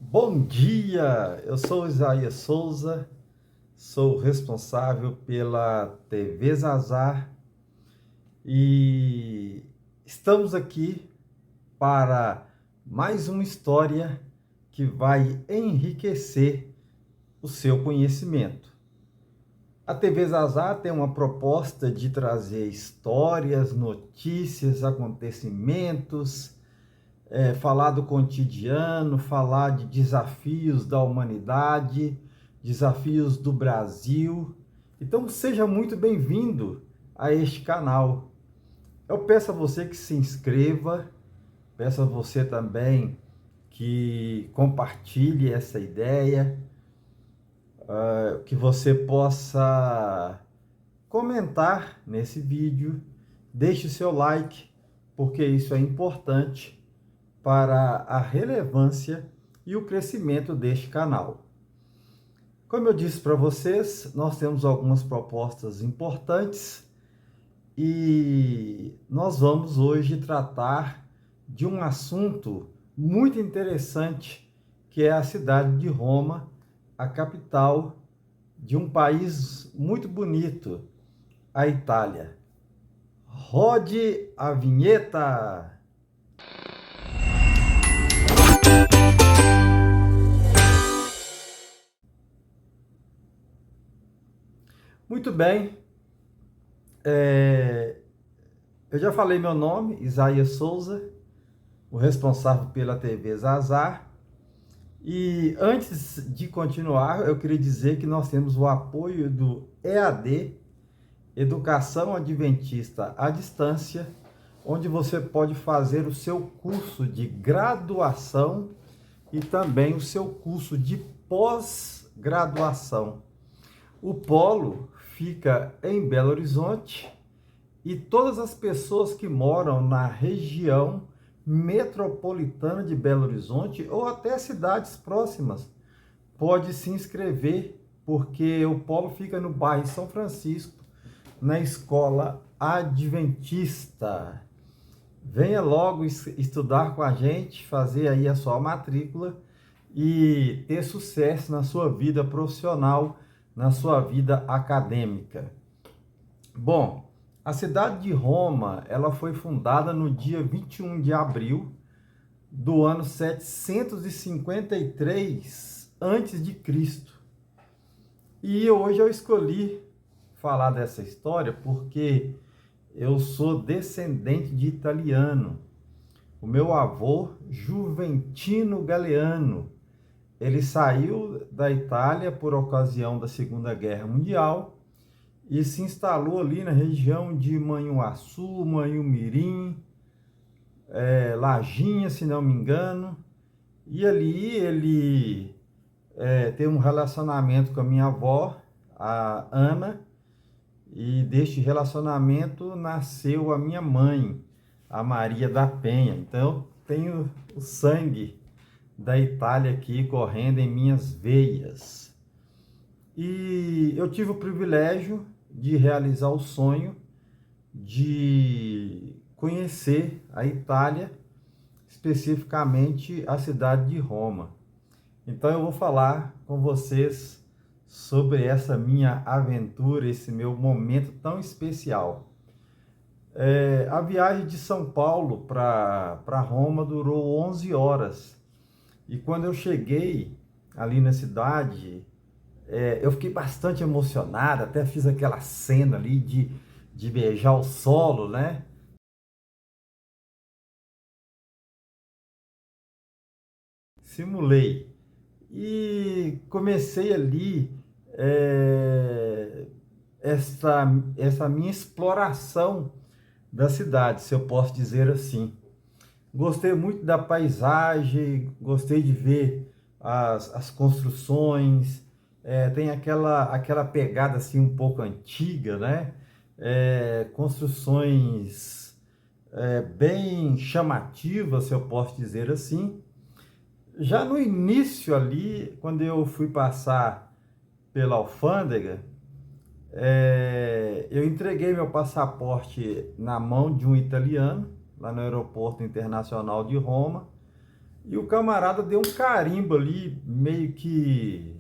Bom dia, eu sou Isaías Souza, sou responsável pela TV Zazar e estamos aqui para mais uma história que vai enriquecer o seu conhecimento. A TV Zazar tem uma proposta de trazer histórias, notícias, acontecimentos, falar do cotidiano, falar de desafios da humanidade, desafios do Brasil. Então seja muito bem-vindo a este canal. Eu peço a você que se inscreva, peço a você também que compartilhe essa ideia, que você possa comentar nesse vídeo, deixe o seu like, porque isso é importante para a relevância e o crescimento deste canal. Como eu disse para vocês, nós temos algumas propostas importantes e nós vamos hoje tratar de um assunto muito interessante, que é a cidade de Roma, a capital de um país muito bonito, a Itália. Rode a vinheta! Muito bem, eu já falei meu nome, Isaías Souza, o responsável pela TV Zazar. E antes de continuar, eu queria dizer que nós temos o apoio do EAD, Educação Adventista à Distância, onde você pode fazer o seu curso de graduação e também o seu curso de pós-graduação. O polo fica em Belo Horizonte e todas as pessoas que moram na região metropolitana de Belo Horizonte ou até cidades próximas pode se inscrever, porque o polo fica no bairro São Francisco, na escola Adventista. Venha logo estudar com a gente, fazer aí a sua matrícula e ter sucesso na sua vida profissional, na sua vida acadêmica. Bom, a cidade de Roma, ela foi fundada no dia 21 de abril do ano 753 antes de Cristo. E hoje eu escolhi falar dessa história porque eu sou descendente de italiano. O meu avô, Juventino Galeano, ele saiu da Itália por ocasião da Segunda Guerra Mundial e se instalou ali na região de Manhuaçu, Manhumirim, Lajinha, se não me engano. E ali ele tem um relacionamento com a minha avó, a Ana, e deste relacionamento nasceu a minha mãe, a Maria da Penha. Então eu tenho o sangue da Itália aqui correndo em minhas veias. E eu tive o privilégio de realizar o sonho de conhecer a Itália, especificamente a cidade de Roma. Então eu vou falar com vocês sobre essa minha aventura, esse meu momento tão especial. A viagem de São Paulo para Roma durou 11 horas. E quando eu cheguei ali na cidade, eu fiquei bastante emocionado, até fiz aquela cena ali de beijar o solo, né? Simulei. E comecei ali essa, essa minha exploração da cidade, se eu posso dizer assim. Gostei muito da paisagem, gostei de ver as construções, tem aquela pegada assim um pouco antiga, né? Construções bem chamativas, se eu posso dizer assim. Já no início ali, quando eu fui passar pela alfândega, eu entreguei meu passaporte na mão de um italiano, lá no aeroporto internacional de Roma, E o camarada deu um carimbo ali, meio que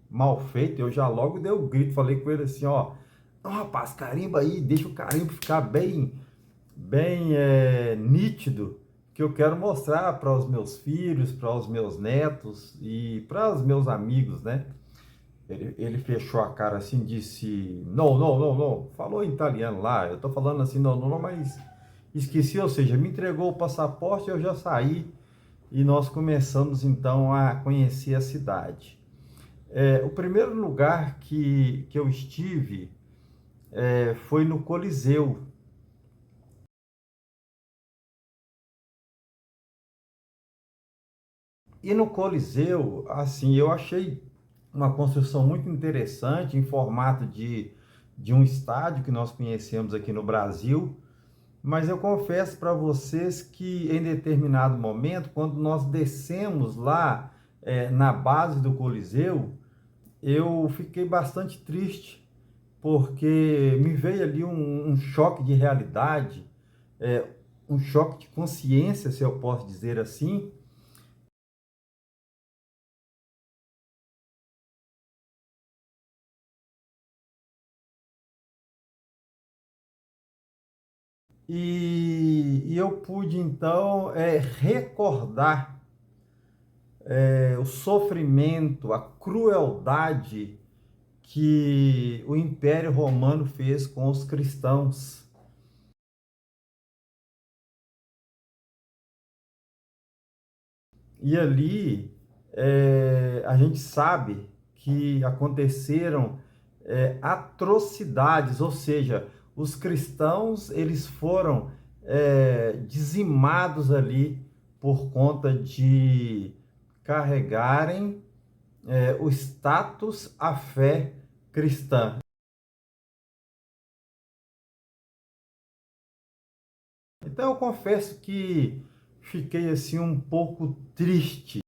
mal feito. Eu já logo dei o grito, falei com ele assim, ó, não, rapaz, carimba aí, deixa o carimbo ficar bem nítido, que eu quero mostrar para os meus filhos, para os meus netos e para os meus amigos, né? Ele fechou a cara assim, disse, não, não, não, não, falou em italiano lá, eu tô falando assim, não, não, não, mas esqueci, ou seja, me entregou o passaporte, eu já saí e nós começamos então a conhecer a cidade. O primeiro lugar que eu estive foi no Coliseu. E no Coliseu, assim, eu achei uma construção muito interessante em formato de um estádio que nós conhecemos aqui no Brasil, mas eu confesso para vocês que em determinado momento, quando nós descemos lá na base do Coliseu, eu fiquei bastante triste, porque me veio ali um choque de realidade, é, um choque de consciência, se eu posso dizer assim. E eu pude então recordar o sofrimento, a crueldade que o Império Romano fez com os cristãos. E ali a gente sabe que aconteceram atrocidades, ou seja, os cristãos eles foram dizimados ali por conta de carregarem o status, a fé cristã. Então eu confesso que fiquei assim um pouco triste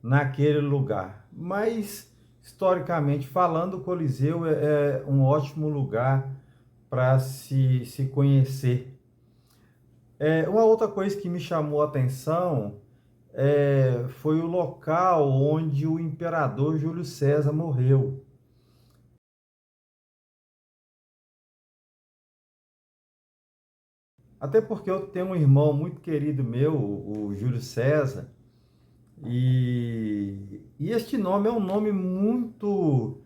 naquele lugar. Mas, historicamente falando, o Coliseu é um ótimo lugar para se conhecer. Uma outra coisa que me chamou a atenção foi o local onde o imperador Júlio César morreu. Até porque eu tenho um irmão muito querido meu, o Júlio César, e este nome é um nome muito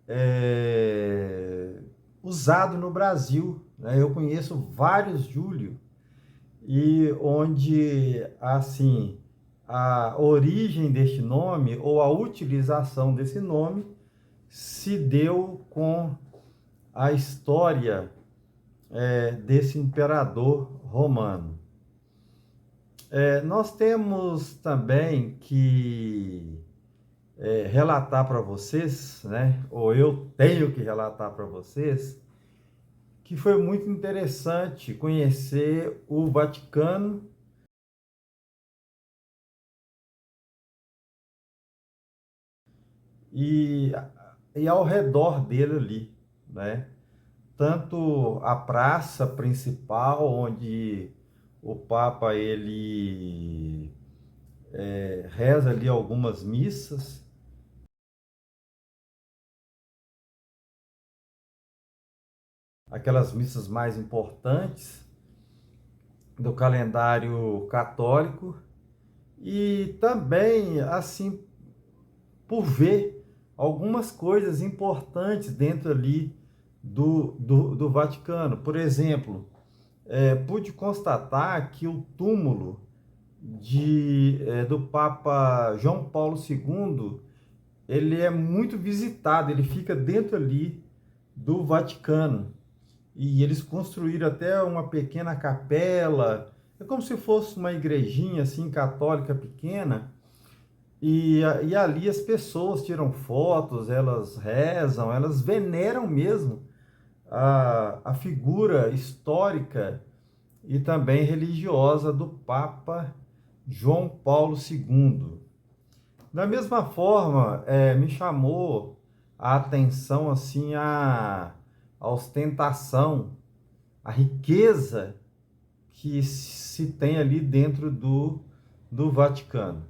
é, usado no Brasil, né? Eu conheço vários Júlio, e onde, assim, a origem deste nome ou a utilização desse nome se deu com a história desse imperador romano. Nós temos também que relatar para vocês, né? Ou eu tenho que relatar para vocês, que foi muito interessante conhecer o Vaticano e, e ao redor dele ali, né? Tanto a praça principal, onde o Papa ele reza ali algumas missas, aquelas missas mais importantes do calendário católico, e também assim por ver algumas coisas importantes dentro ali do Vaticano. Por exemplo, pude constatar que o túmulo do Papa João Paulo II, ele é muito visitado, ele fica dentro ali do Vaticano. E eles construíram até uma pequena capela, é como se fosse uma igrejinha assim católica pequena, e ali as pessoas tiram fotos, elas rezam, elas veneram mesmo a figura histórica e também religiosa do Papa João Paulo II. Da mesma forma, me chamou a atenção assim a ostentação a riqueza que se tem ali dentro do Vaticano.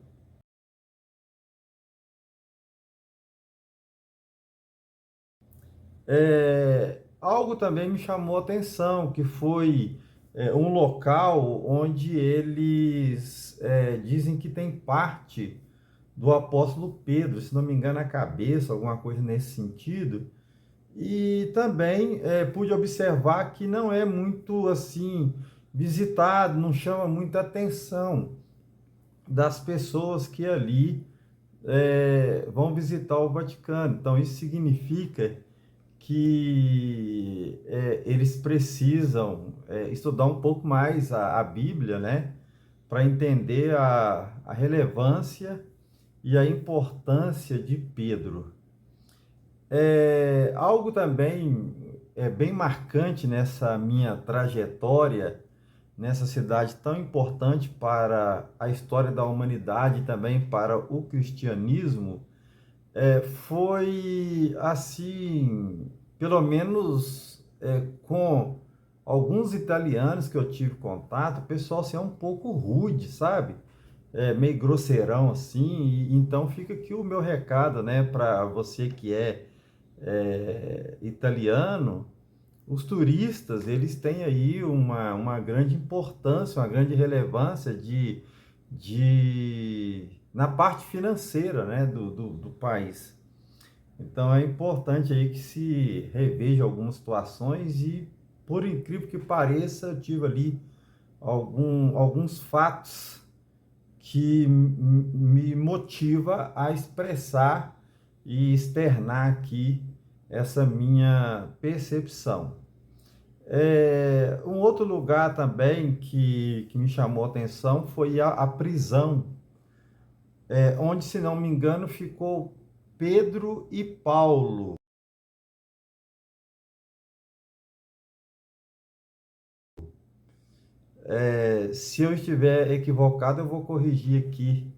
Algo também me chamou a atenção, que foi um local onde eles dizem que tem parte do apóstolo Pedro, se não me engano, a cabeça, alguma coisa nesse sentido. E também pude observar que não é muito assim visitado, não chama muita atenção das pessoas que ali vão visitar o Vaticano. Então, isso significa que eles precisam estudar um pouco mais a Bíblia, né? Para entender a relevância e a importância de Pedro. Algo também bem marcante nessa minha trajetória, nessa cidade tão importante para a história da humanidade e também para o cristianismo, foi assim, pelo menos com alguns italianos que eu tive contato, o pessoal assim, é um pouco rude, sabe? Meio grosseirão assim, então fica aqui o meu recado, né, para você que é italiano. Os turistas, eles têm aí uma grande importância, uma grande relevância na parte financeira, né, do país. Então é importante aí que se reveja algumas situações e, por incrível que pareça, eu tive ali alguns fatos que me motiva a expressar e externar aqui essa minha percepção. Um outro lugar também que me chamou a atenção foi a prisão, onde, se não me engano, ficou Pedro e Paulo. Se eu estiver equivocado, eu vou corrigir aqui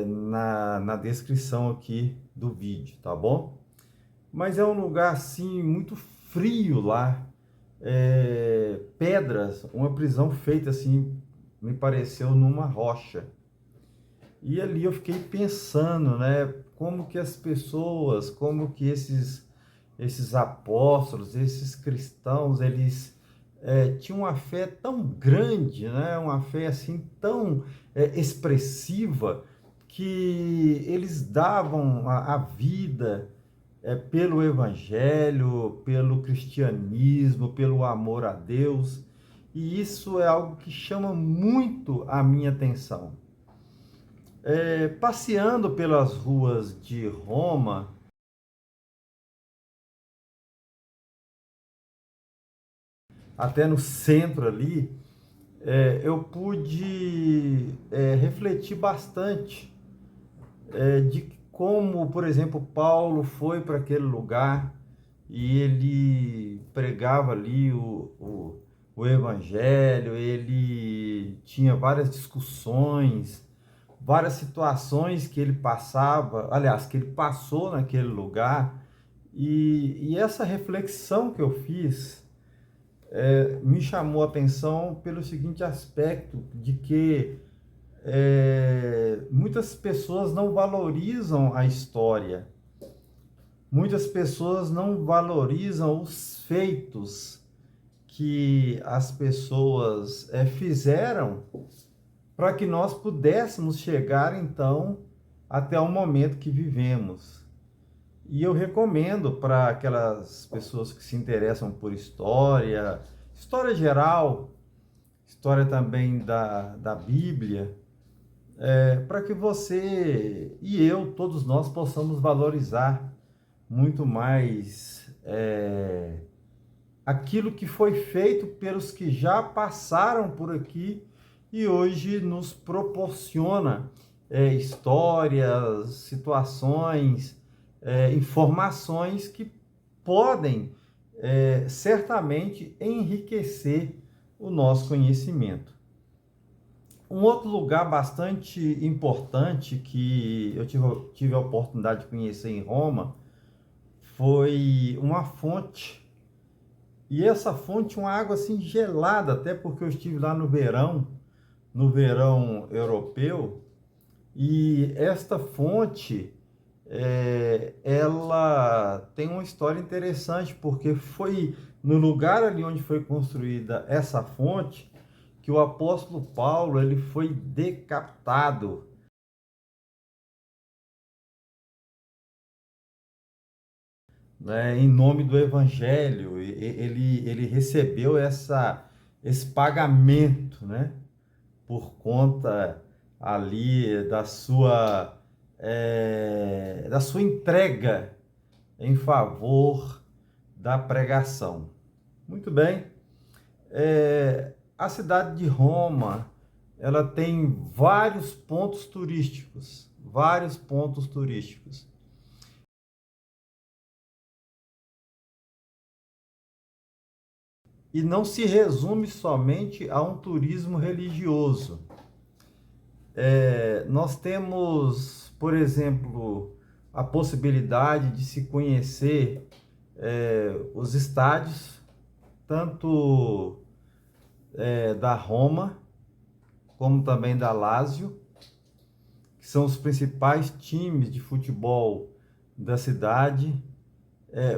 na descrição aqui do vídeo, tá bom? Mas é um lugar assim muito frio lá, pedras, uma prisão feita assim, me pareceu numa rocha. E ali eu fiquei pensando, né, como que as pessoas, como que esses apóstolos, esses cristãos, eles tinham uma fé tão grande, né, uma fé assim tão expressiva, que eles davam a vida pelo evangelho, pelo cristianismo, pelo amor a Deus. E isso é algo que chama muito a minha atenção. Passeando pelas ruas de Roma, até no centro ali, eu pude refletir bastante de como, por exemplo, Paulo foi para aquele lugar e ele pregava ali o evangelho, ele tinha várias discussões, várias situações que ele passava, aliás, que ele passou naquele lugar, e essa reflexão que eu fiz me chamou a atenção pelo seguinte aspecto, de que muitas pessoas não valorizam a história, muitas pessoas não valorizam os feitos que as pessoas fizeram para que nós pudéssemos chegar então até o momento que vivemos. E eu recomendo para aquelas pessoas que se interessam por história, história geral, história também da Bíblia, para que você e eu, todos nós, possamos valorizar muito mais aquilo que foi feito pelos que já passaram por aqui e hoje nos proporciona histórias, situações, informações que podem certamente enriquecer o nosso conhecimento. Um outro lugar bastante importante que eu tive a oportunidade de conhecer em Roma foi uma fonte E essa fonte, uma água assim gelada, até porque eu estive lá no verão europeu, e esta fonte, ela tem uma história interessante, porque foi no lugar ali onde foi construída essa fonte que o apóstolo Paulo ele foi decapitado, né, em nome do Evangelho. Ele recebeu esse pagamento, né, por conta ali da sua entrega em favor da pregação. Muito bem. A cidade de Roma, ela tem vários pontos turísticos. E não se resume somente a um turismo religioso. Nós temos, por exemplo, a possibilidade de se conhecer os estádios, tanto da Roma, como também da Lazio, que são os principais times de futebol da cidade.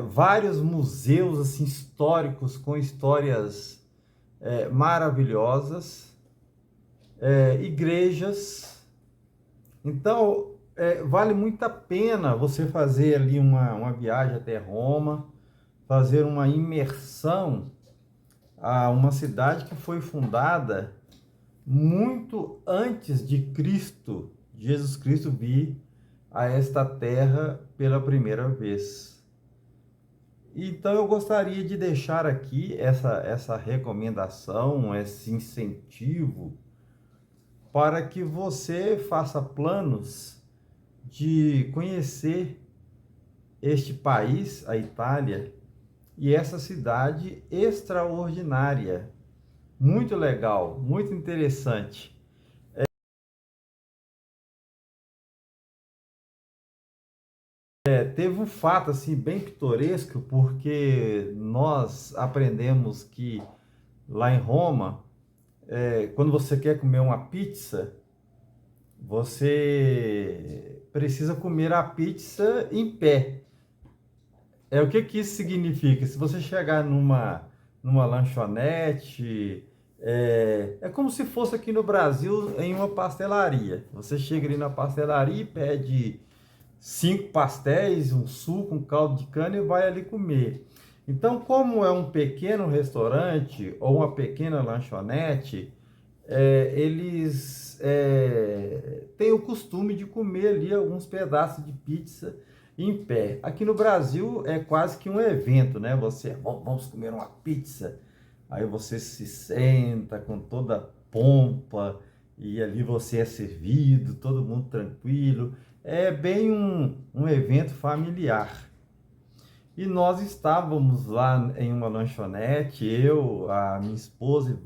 Vários museus assim históricos com histórias maravilhosas, igrejas. Então, vale muito a pena você fazer ali uma viagem até Roma, fazer uma imersão a uma cidade que foi fundada muito antes de Cristo, Jesus Cristo vir a esta terra pela primeira vez. Então eu gostaria de deixar aqui essa recomendação, esse incentivo, para que você faça planos de conhecer este país, a Itália, e essa cidade extraordinária. Muito legal, muito interessante. Teve um fato assim bem pitoresco, porque nós aprendemos que lá em Roma, quando você quer comer uma pizza, você precisa comer a pizza em pé. O que que isso significa? Se você chegar numa lanchonete, é como se fosse aqui no Brasil em uma pastelaria. Você chega ali na pastelaria e pede 5 pastéis, um suco, um caldo de cana e vai ali comer. Então, como é um pequeno restaurante ou uma pequena lanchonete, eles têm o costume de comer ali alguns pedaços de pizza em pé. Aqui no Brasil é quase que um evento, né? Vamos comer uma pizza. Aí você se senta com toda a pompa e ali você é servido, todo mundo tranquilo. É bem um evento familiar. E nós estávamos lá em uma lanchonete, eu, a minha esposa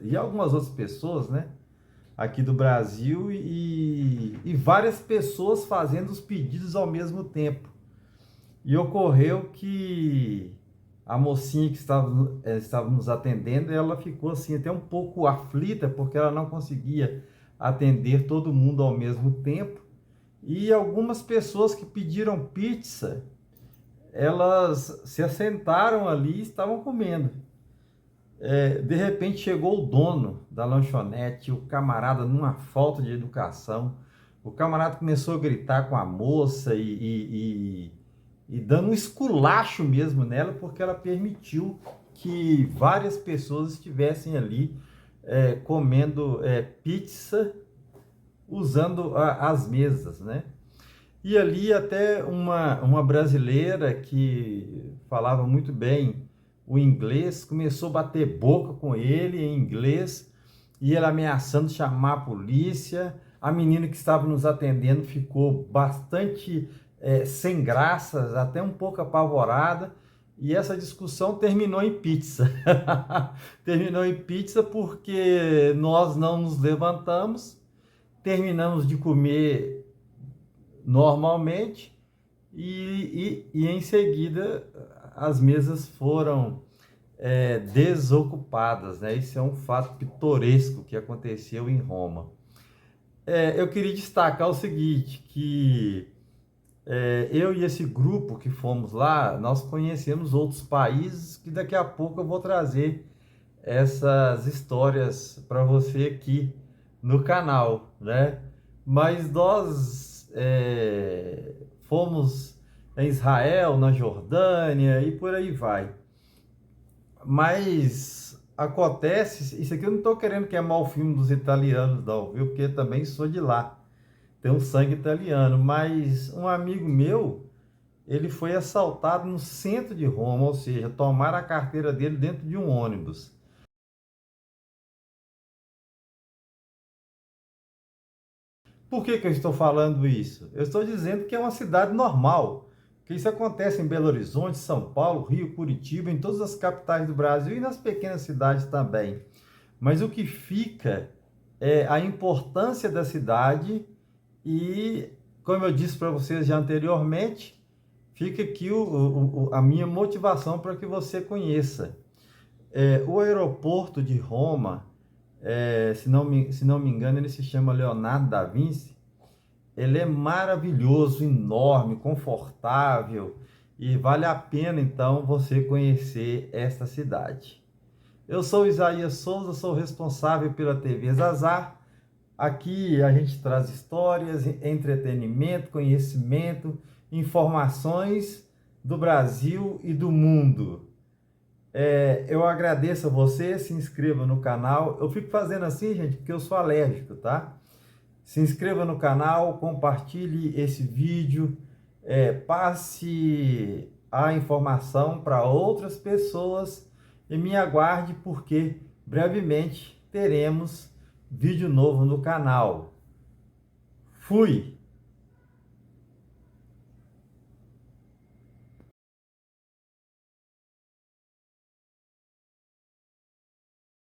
e algumas outras pessoas, né? Aqui do Brasil e várias pessoas fazendo os pedidos ao mesmo tempo. E ocorreu que a mocinha que estava nos atendendo, ela ficou assim até um pouco aflita, porque ela não conseguia atender todo mundo ao mesmo tempo. E algumas pessoas que pediram pizza, elas se assentaram ali e estavam comendo. De repente chegou o dono da lanchonete, o camarada numa falta de educação. O camarada começou a gritar com a moça e dando um esculacho mesmo nela, porque ela permitiu que várias pessoas estivessem ali comendo pizza usando as mesas, né? E ali até uma brasileira que falava muito bem o inglês começou a bater boca com ele em inglês e ele ameaçando chamar a polícia. A menina que estava nos atendendo ficou bastante sem graças, até um pouco apavorada. E essa discussão terminou em pizza. Terminou em pizza porque nós não nos levantamos, terminamos de comer normalmente e em seguida as mesas foram desocupadas, né? Isso é um fato pitoresco que aconteceu em Roma. Eu queria destacar o seguinte, que eu e esse grupo que fomos lá, nós conhecemos outros países que daqui a pouco eu vou trazer essas histórias para você aqui no canal, né? Mas nós fomos em Israel, na Jordânia e por aí vai. Mas acontece, isso aqui eu não estou querendo queimar o filme dos italianos, não, viu? Porque também sou de lá, tenho um sangue italiano. Mas um amigo meu, ele foi assaltado no centro de Roma, ou seja, tomaram a carteira dele dentro de um ônibus. Por que que eu estou falando isso? Eu estou dizendo que é uma cidade normal, que isso acontece em Belo Horizonte, São Paulo, Rio, Curitiba, em todas as capitais do Brasil e nas pequenas cidades também. Mas o que fica é a importância da cidade e, como eu disse para vocês já anteriormente, fica aqui a minha motivação para que você conheça. O aeroporto de Roma, se não me engano, ele se chama Leonardo da Vinci. Ele é maravilhoso, enorme, confortável e vale a pena então você conhecer esta cidade. Eu sou Isaías Souza, sou responsável pela TV Zazar. Aqui a gente traz histórias, entretenimento, conhecimento, informações do Brasil e do mundo. Eu agradeço a você, se inscreva no canal. Eu fico fazendo assim, gente, porque eu sou alérgico, tá? Se inscreva no canal, compartilhe esse vídeo, passe a informação para outras pessoas e me aguarde porque brevemente teremos vídeo novo no canal. Fui!